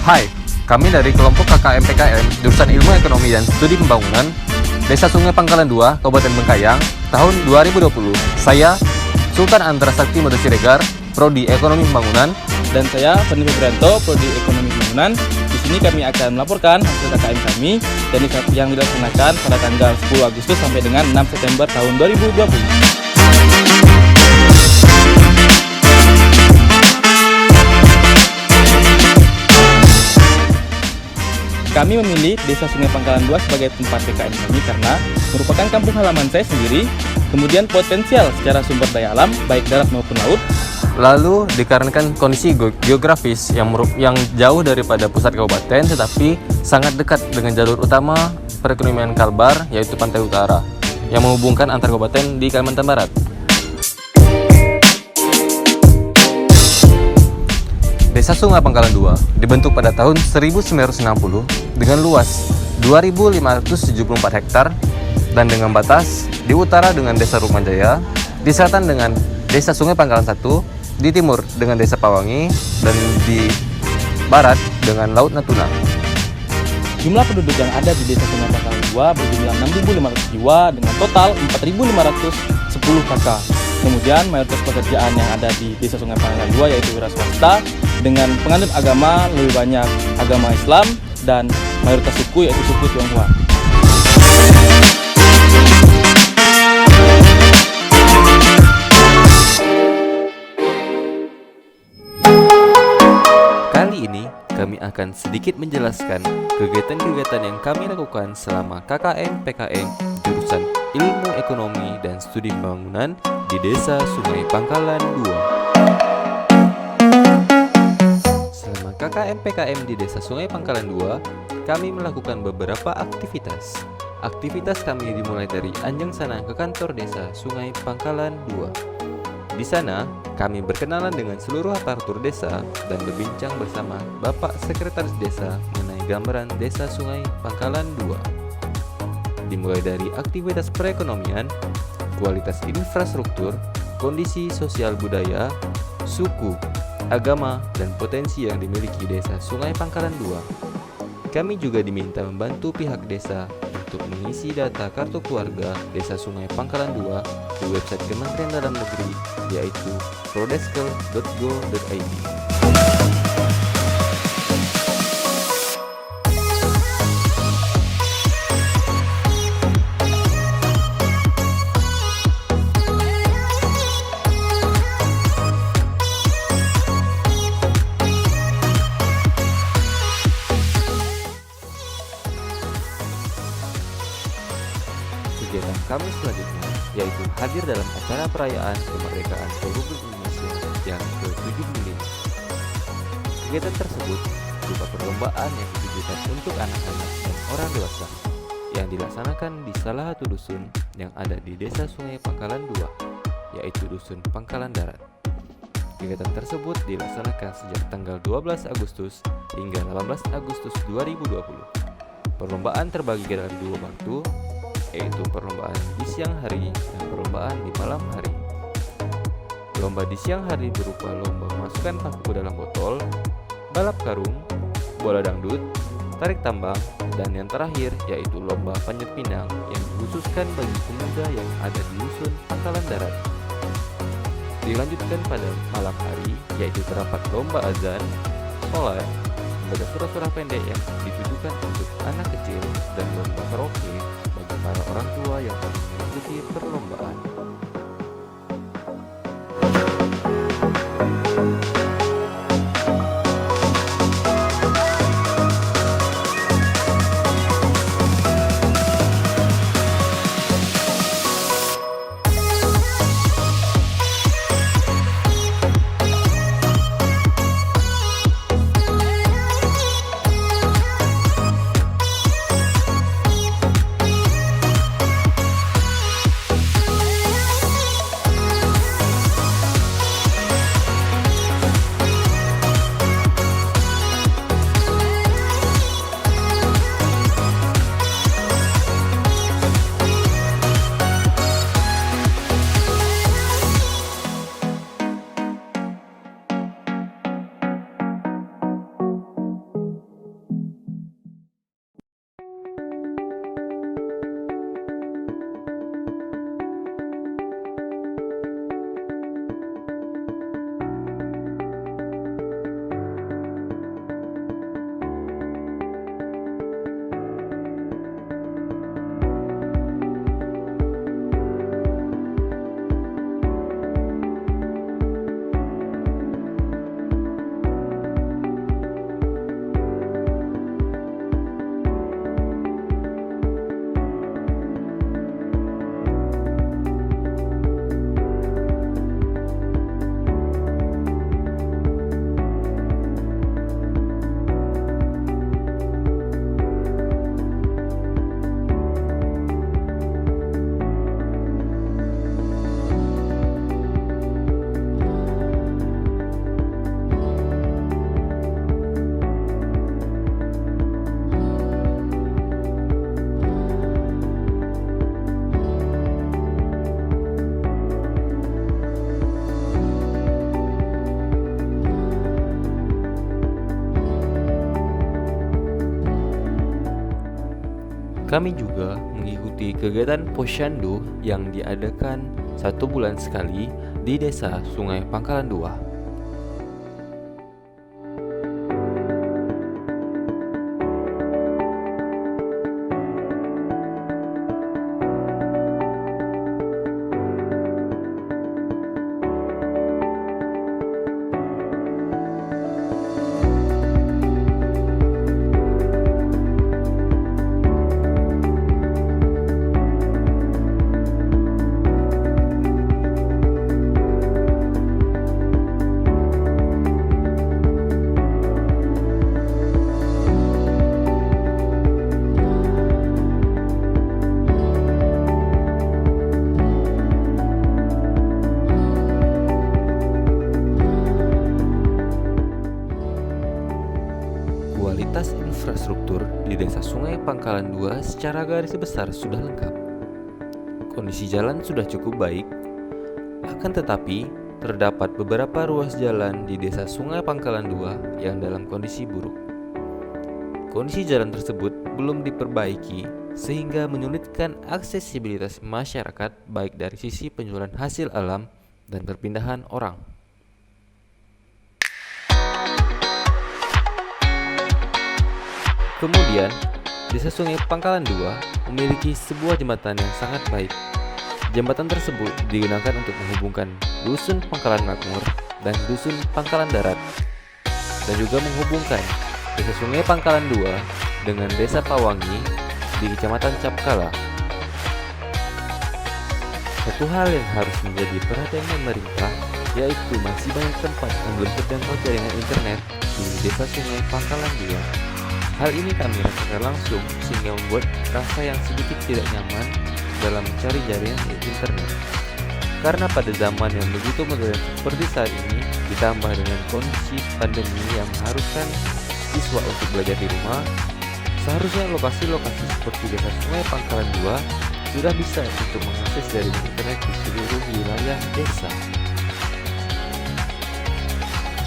Hai, kami dari kelompok KKM PKM jurusan Ilmu Ekonomi dan Studi Pembangunan Desa Sungai Pangkalan 2, Kabupaten Bengkayang, tahun 2020. Saya Sultan Antara Sakti Mode Siregar, Prodi Ekonomi Pembangunan. Dan saya Fandi Febrianto, Prodi Ekonomi Pembangunan. Di sini kami akan melaporkan hasil KKM kami dan yang dilaksanakan pada tanggal 10 Agustus sampai dengan 6 September tahun 2020. Kami memilih Desa Sungai Pangkalan 2 sebagai tempat PKM kami karena merupakan kampung halaman saya sendiri, kemudian potensial secara sumber daya alam, baik darat maupun laut. Lalu dikarenakan kondisi geografis yang jauh daripada pusat kabupaten tetapi sangat dekat dengan jalur utama perekonomian Kalbar, yaitu Pantai Utara, yang menghubungkan antar kabupaten di Kalimantan Barat. Desa Sungai Pangkalan 2 dibentuk pada tahun 1960 dengan luas 2.574 hektar dan dengan batas di utara dengan Desa Rumanjaya, di selatan dengan Desa Sungai Pangkalan 1, di timur dengan Desa Pawangi, dan di barat dengan Laut Natuna. Jumlah penduduk yang ada di Desa Sungai Pangkalan 2 berjumlah 6.500 jiwa dengan total 4.510 kakak. Kemudian mayoritas pekerjaan yang ada di Desa Sungai Pangkalan 2 yaitu wira swasta dengan penganut agama lebih banyak agama Islam dan mayoritas suku yaitu suku Tionghoa. Kali ini kami akan sedikit menjelaskan kegiatan-kegiatan yang kami lakukan selama KKM PKM jurusan Ilmu Ekonomi dan Studi Pembangunan di Desa Sungai Pangkalan 2. Selama KKM PKM di Desa Sungai Pangkalan 2, kami melakukan beberapa aktivitas. Aktivitas kami dimulai dari Anjang Sana ke kantor Desa Sungai Pangkalan 2. Di sana, kami berkenalan dengan seluruh aparatur desa dan berbincang bersama Bapak Sekretaris Desa mengenai gambaran Desa Sungai Pangkalan 2. Dimulai dari aktivitas perekonomian, kualitas infrastruktur, kondisi sosial budaya, suku, agama, dan potensi yang dimiliki Desa Sungai Pangkalan 2. Kami juga diminta membantu pihak desa untuk mengisi data kartu keluarga Desa Sungai Pangkalan 2 di website Kementerian Dalam Negeri, yaitu prodeskel.go.id. Kegiatan kami selanjutnya yaitu hadir dalam acara perayaan kemerdekaan Republik Indonesia yang ke-75. Kegiatan tersebut berupa perlombaan yang ditujukan untuk anak-anak dan orang dewasa yang dilaksanakan di salah satu dusun yang ada di Desa Sungai Pangkalan 2, yaitu Dusun Pangkalan Darat. Kegiatan tersebut dilaksanakan sejak tanggal 12 Agustus hingga 18 Agustus 2020. Perlombaan terbagi dalam dua waktu, yaitu perlombaan di siang hari dan perlombaan di malam hari. Lomba di siang hari berupa lomba memasukkan paku ke dalam botol, balap karung, bola dangdut, tarik tambang, dan yang terakhir yaitu lomba panjat pinang yang dikhususkan bagi pemuda yang ada di dusun Pangkalan Darat. Dilanjutkan pada malam hari yaitu terdapat lomba azan, sholat, membaca surah-surah pendek yang ditujukan untuk anak kecil, dan lomba karaoke bagi para orang tua yang akan mengikuti perlombaan. Kami juga mengikuti kegiatan Posyandu yang diadakan 1 bulan sekali di Desa Sungai Pangkalan 2. Kualitas infrastruktur di Desa Sungai Pangkalan 2 secara garis besar sudah lengkap. Kondisi jalan sudah cukup baik, akan tetapi terdapat beberapa ruas jalan di Desa Sungai Pangkalan 2 yang dalam kondisi buruk. Kondisi jalan tersebut belum diperbaiki sehingga menyulitkan aksesibilitas masyarakat baik dari sisi penjualan hasil alam dan perpindahan orang. Kemudian, Desa Sungai Pangkalan 2 memiliki sebuah jembatan yang sangat baik. Jembatan tersebut digunakan untuk menghubungkan Dusun Pangkalan Makmur dan Dusun Pangkalan Darat, dan juga menghubungkan Desa Sungai Pangkalan 2 dengan Desa Pawangi di Kecamatan Capkala. Satu hal yang harus menjadi perhatian pemerintah yaitu masih banyak tempat yang belum terjangkau jaringan internet di Desa Sungai Pangkalan 2. Hal ini kami rasakan langsung sehingga membuat rasa yang sedikit tidak nyaman dalam mencari jaringan internet. Karena pada zaman yang begitu modern seperti saat ini, ditambah dengan kondisi pandemi yang mengharuskan siswa untuk belajar di rumah, seharusnya lokasi-lokasi seperti Desa Sungai Pangkalan 2 sudah bisa untuk mengakses jaringan internet di seluruh wilayah desa.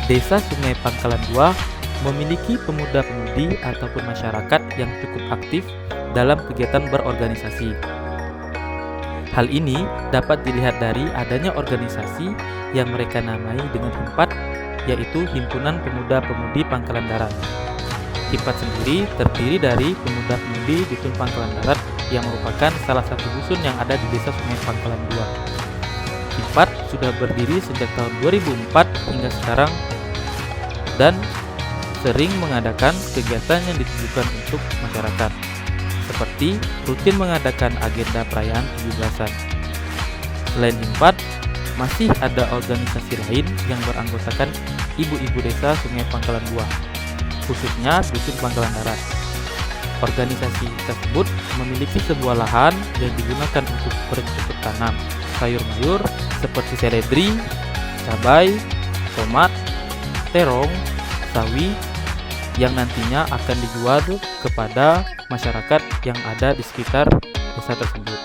Desa Sungai Pangkalan 2 memiliki pemuda-pemudi ataupun masyarakat yang cukup aktif dalam kegiatan berorganisasi. Hal ini dapat dilihat dari adanya organisasi yang mereka namai dengan HIMPAD, yaitu Himpunan Pemuda-Pemudi Pangkalan Darat. HIMPAD sendiri terdiri dari pemuda-pemudi Dusun Pangkalan Darat yang merupakan salah satu dusun yang ada di Desa Sungai Pangkalan 2. HIMPAD sudah berdiri sejak tahun 2004 hingga sekarang dan sering mengadakan kegiatan yang ditujukan untuk masyarakat, seperti rutin mengadakan agenda perayaan 17-an. Selain HIMPAD, masih ada organisasi lain yang beranggotakan ibu-ibu desa Sungai Pangkalan 2, khususnya Dusun Pangkalan Darat. Organisasi tersebut memiliki sebuah lahan yang digunakan untuk bercocok tanam sayur-mayur seperti seledri, cabai, tomat, terong, sawi, yang nantinya akan dijual kepada masyarakat yang ada di sekitar desa tersebut.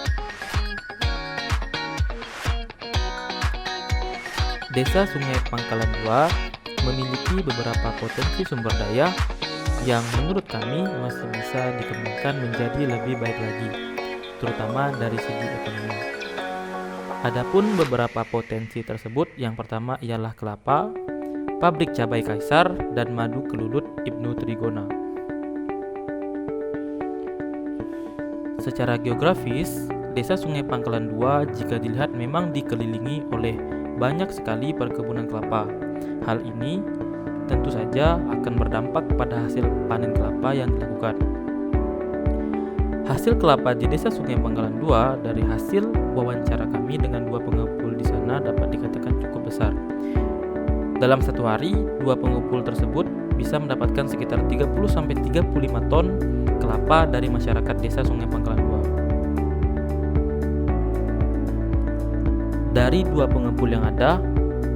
Desa Sungai Pangkalan 2 memiliki beberapa potensi sumber daya yang menurut kami masih bisa dikembangkan menjadi lebih baik lagi, terutama dari segi ekonomi. Adapun beberapa potensi tersebut, yang pertama ialah kelapa, pabrik cabai Kaisar, dan madu kelulut Ibnu Trigona. Secara geografis, Desa Sungai Pangkalan 2 jika dilihat memang dikelilingi oleh banyak sekali perkebunan kelapa. Hal ini tentu saja akan berdampak pada hasil panen kelapa yang dilakukan. Hasil kelapa di Desa Sungai Pangkalan 2 dari hasil wawancara kami dengan 2 pengepul di sana dapat dikatakan cukup besar. Dalam satu hari, 2 pengepul tersebut bisa mendapatkan sekitar 30-35 ton kelapa dari masyarakat Desa Sungai Pangkalan 2. Dari 2 pengepul yang ada,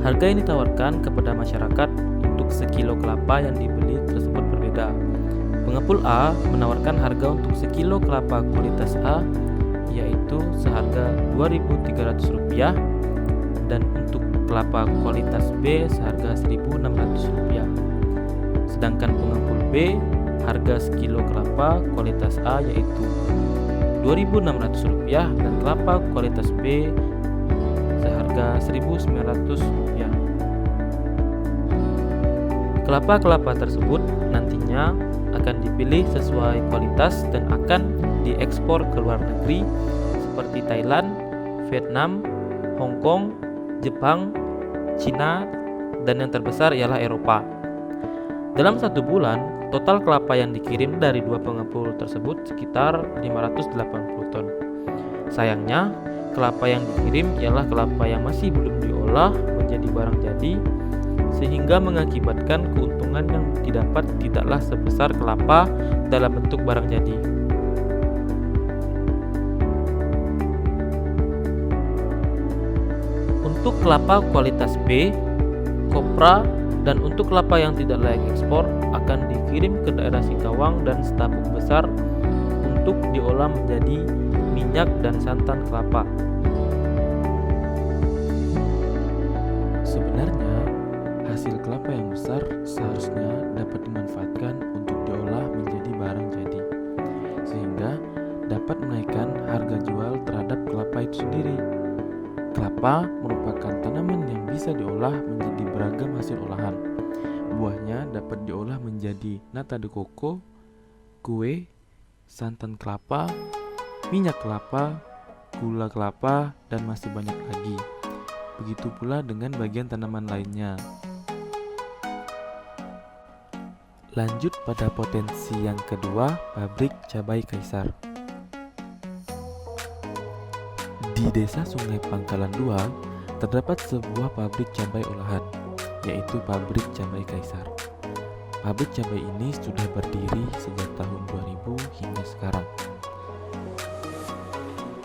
harga yang ditawarkan kepada masyarakat untuk sekilo kelapa yang dibeli tersebut berbeda. Pengepul A menawarkan harga untuk sekilo kelapa kualitas A yaitu seharga Rp2.300 dan untuk kelapa kualitas B seharga Rp1.600. Sedangkan pengepul B harga sekilo kelapa kualitas A yaitu Rp2.600 dan kelapa kualitas B seharga Rp1.900. Kelapa-kelapa tersebut nantinya akan dipilih sesuai kualitas dan akan diekspor ke luar negeri seperti Thailand, Vietnam, Hong Kong, Jepang, Cina, dan yang terbesar ialah Eropa. Dalam 1 bulan, total kelapa yang dikirim dari 2 pengepul tersebut sekitar 580 ton. Sayangnya, kelapa yang dikirim ialah kelapa yang masih belum diolah menjadi barang jadi, sehingga mengakibatkan keuntungan yang didapat tidaklah sebesar kelapa dalam bentuk barang jadi. Untuk kelapa kualitas B, kopra, dan untuk kelapa yang tidak layak ekspor akan dikirim ke daerah Singkawang dan Setabuk Besar untuk diolah menjadi minyak dan santan kelapa. Sebenarnya, hasil kelapa yang besar seharusnya dapat dimanfaatkan untuk diolah menjadi barang jadi, sehingga dapat menaikkan harga jual terhadap kelapa itu sendiri. Kelapa merupakan tanaman yang bisa diolah menjadi beragam hasil olahan. Buahnya dapat diolah menjadi nata de coco, kue, santan kelapa, minyak kelapa, gula kelapa, dan masih banyak lagi. Begitu pula dengan bagian tanaman lainnya. Lanjut pada potensi yang kedua, pabrik cabai Kaisar. Di desa Sungai Pangkalan 2 terdapat sebuah pabrik cabai olahan, yaitu pabrik cabai Kaisar. Pabrik cabai ini sudah berdiri sejak tahun 2000 hingga sekarang.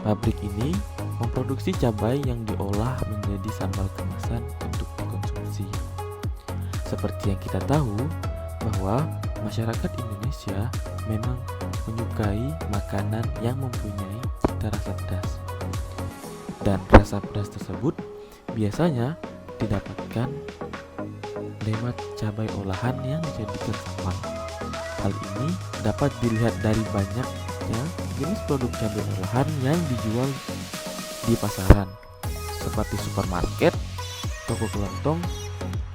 Pabrik ini memproduksi cabai yang diolah menjadi sambal kemasan untuk dikonsumsi. Seperti yang kita tahu, bahwa masyarakat Indonesia memang menyukai makanan yang mempunyai cita rasa pedas. Dan rasa pedas tersebut biasanya didapatkan lewat cabai olahan yang dijadikan sambal. Hal ini dapat dilihat dari banyaknya jenis produk cabai olahan yang dijual di pasaran, seperti supermarket, toko kelontong,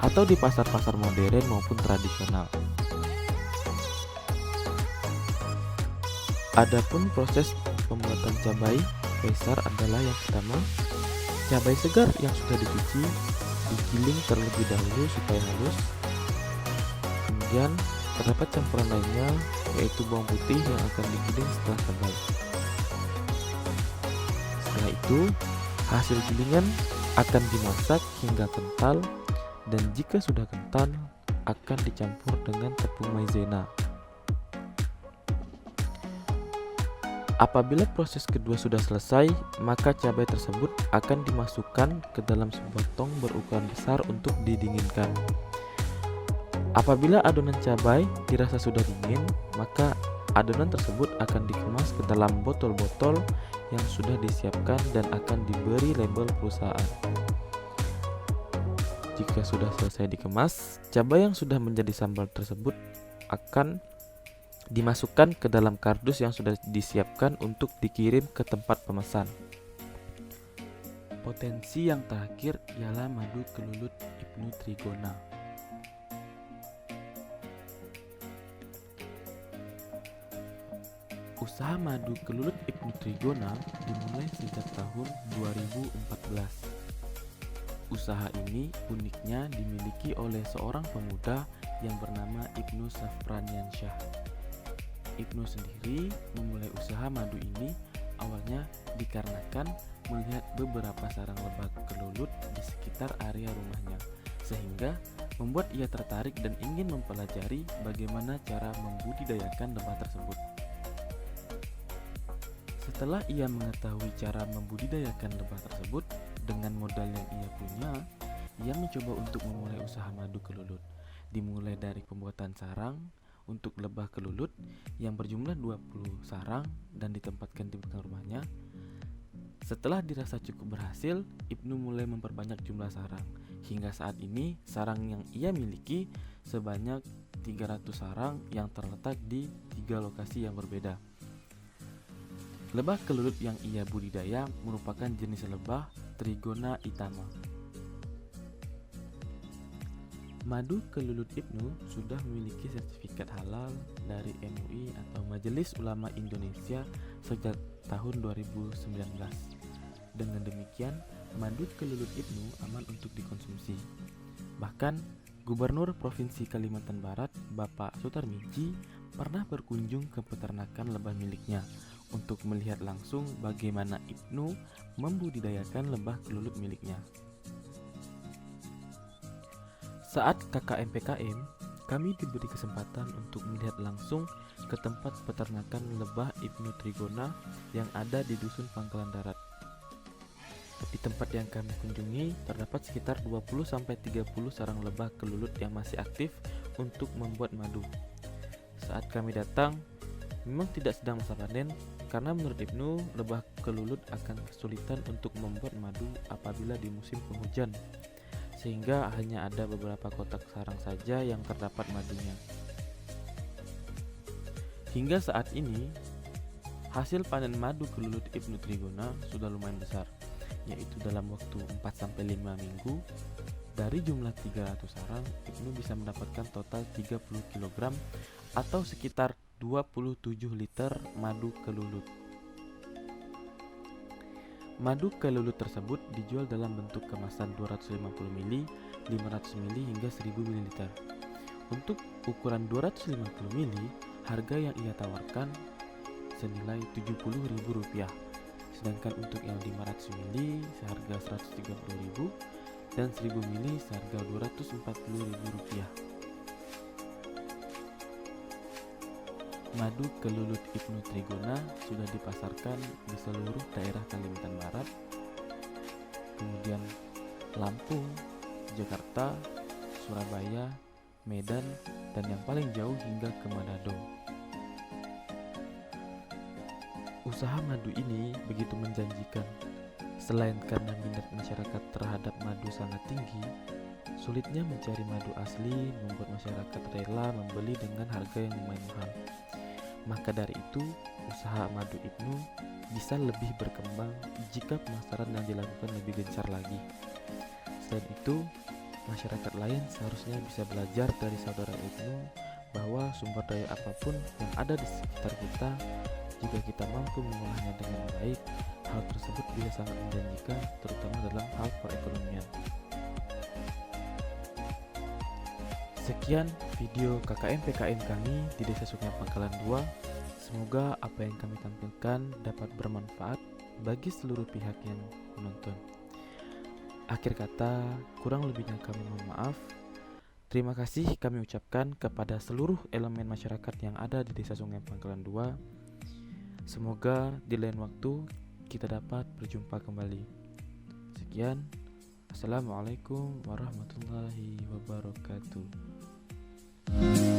atau di pasar-pasar modern maupun tradisional. Adapun proses pembuatan cabai Kaisar adalah yang pertama, cabai segar yang sudah dicuci digiling terlebih dahulu supaya halus. Kemudian terdapat campuran lainnya, yaitu bawang putih yang akan digiling setelah tebal. Setelah itu, hasil gilingan akan dimasak hingga kental, dan jika sudah kental akan dicampur dengan tepung maizena. Apabila proses kedua sudah selesai, maka cabai tersebut akan dimasukkan ke dalam sebuah tong berukuran besar untuk didinginkan. Apabila adonan cabai dirasa sudah dingin, maka adonan tersebut akan dikemas ke dalam botol-botol yang sudah disiapkan dan akan diberi label perusahaan. Jika sudah selesai dikemas, cabai yang sudah menjadi sambal tersebut akan dimasukkan ke dalam kardus yang sudah disiapkan untuk dikirim ke tempat pemesan. Potensi yang terakhir ialah madu kelulut Ibnu Trigona. Usaha madu kelulut Ibnu Trigona dimulai sejak tahun 2014. Usaha ini uniknya dimiliki oleh seorang pemuda yang bernama Ibnu Safraniansyah. Ibnu sendiri memulai usaha madu ini awalnya dikarenakan melihat beberapa sarang lebah kelulut di sekitar area rumahnya, sehingga membuat ia tertarik dan ingin mempelajari bagaimana cara membudidayakan lebah tersebut. Setelah ia mengetahui cara membudidayakan lebah tersebut dengan modal yang ia punya, ia mencoba untuk memulai usaha madu kelulut. Dimulai dari pembuatan sarang untuk lebah kelulut yang berjumlah 20 sarang dan ditempatkan di belakang rumahnya. Setelah dirasa cukup berhasil, Ibnu mulai memperbanyak jumlah sarang Hingga saat ini, sarang yang ia miliki sebanyak 300 sarang yang terletak di 3 lokasi yang berbeda. Lebah kelulut yang ia budidaya merupakan jenis lebah Trigona itama. Madu kelulut Ibnu sudah memiliki sertifikat halal dari MUI atau Majelis Ulama Indonesia sejak tahun 2019. Dengan demikian, madu kelulut Ibnu aman untuk dikonsumsi. Bahkan, Gubernur Provinsi Kalimantan Barat, Bapak Sutarmiji, pernah berkunjung ke peternakan lebah miliknya untuk melihat langsung bagaimana Ibnu membudidayakan lebah kelulut miliknya. Saat KKM-PKM, kami diberi kesempatan untuk melihat langsung ke tempat peternakan lebah Ibnu Trigona yang ada di Dusun Pangkalan Darat. Di tempat yang kami kunjungi, terdapat sekitar 20-30 sarang lebah kelulut yang masih aktif untuk membuat madu. Saat kami datang, memang tidak sedang masa panen, karena menurut Ibnu, lebah kelulut akan kesulitan untuk membuat madu apabila di musim penghujan, sehingga hanya ada beberapa kotak sarang saja yang terdapat madunya. Hingga saat ini, hasil panen madu kelulut Ibnu Trigona sudah lumayan besar, yaitu dalam waktu 4-5 minggu. Dari jumlah 300 sarang, Ibnu bisa mendapatkan total 30 kg atau sekitar 27 liter madu kelulut. Madu kelulut tersebut dijual dalam bentuk kemasan 250 ml, 500 ml hingga 1000 ml. Untuk ukuran 250 ml, harga yang ia tawarkan senilai Rp70.000. Sedangkan untuk yang 500 ml seharga Rp130.000 dan 1000 ml seharga Rp240.000. Madu kelulut Ibnu Trigona sudah dipasarkan di seluruh daerah Kalimantan Barat, kemudian Lampung, Jakarta, Surabaya, Medan, dan yang paling jauh hingga ke Manado. Usaha madu ini begitu menjanjikan. Selain karena minat masyarakat terhadap madu sangat tinggi, sulitnya mencari madu asli membuat masyarakat rela membeli dengan harga yang lumayan mahal. Maka dari itu, usaha madu Ibnu bisa lebih berkembang jika pemasaran yang dilakukan lebih gencar lagi. Selain itu, masyarakat lain seharusnya bisa belajar dari saudara Ibnu bahwa sumber daya apapun yang ada di sekitar kita, jika kita mampu mengolahnya dengan baik, hal tersebut bisa sangat menjanjikan, terutama dalam hal perekonomian. Sekian video KKM-PKM kami di Desa Sungai Pangkalan 2. Semoga apa yang kami tampilkan dapat bermanfaat bagi seluruh pihak yang menonton. Akhir kata, kurang lebihnya kami mohon maaf. Terima kasih kami ucapkan kepada seluruh elemen masyarakat yang ada di Desa Sungai Pangkalan 2. Semoga di lain waktu kita dapat berjumpa kembali. Sekian. Assalamualaikum warahmatullahi wabarakatuh. Thank you.